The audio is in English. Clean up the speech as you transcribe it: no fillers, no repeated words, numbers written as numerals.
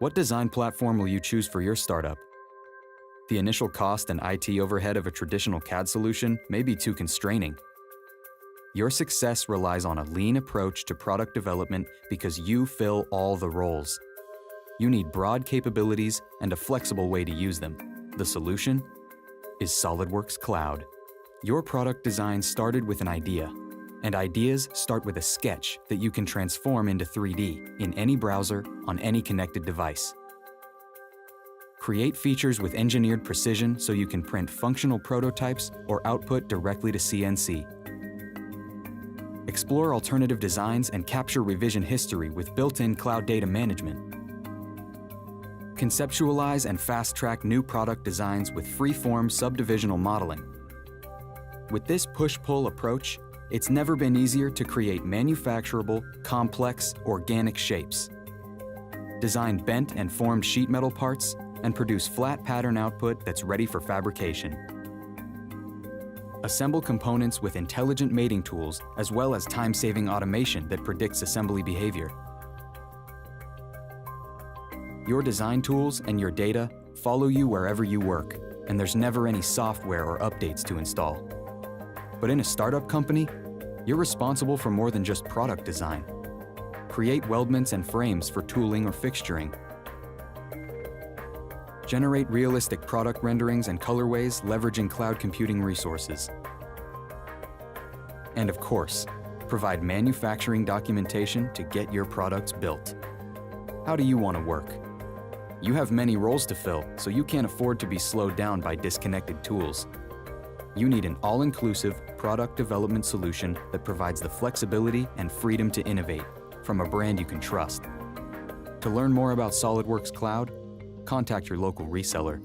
What design platform will you choose for your startup? The initial cost and IT overhead of a traditional CAD solution may be too constraining. Your success relies on a lean approach to product development because you fill all the roles. You need broad capabilities and a flexible way to use them. The solution is SOLIDWORKS Cloud. Your product design started with an idea, and ideas start with a sketch that you can transform into 3D in any browser on any connected device. Create features with engineered precision so you can print functional prototypes or output directly to CNC. Explore alternative designs and capture revision history with built-in cloud data management. Conceptualize and fast-track new product designs with free-form subdivisional modeling. With this push-pull approach, it's never been easier to create manufacturable, complex, organic shapes. Design bent and formed sheet metal parts and produce flat pattern output that's ready for fabrication. Assemble components with intelligent mating tools as well as time-saving automation that predicts assembly behavior. Your design tools and your data follow you wherever you work, and there's never any software or updates to install. But in a startup company, you're responsible for more than just product design. Create weldments and frames for tooling or fixturing. Generate realistic product renderings and colorways leveraging cloud computing resources. And of course, provide manufacturing documentation to get your products built. How do you want to work? You have many roles to fill, so you can't afford to be slowed down by disconnected tools. You need an all-inclusive product development solution that provides the flexibility and freedom to innovate from a brand you can trust. To learn more about SOLIDWORKS Cloud, contact your local reseller.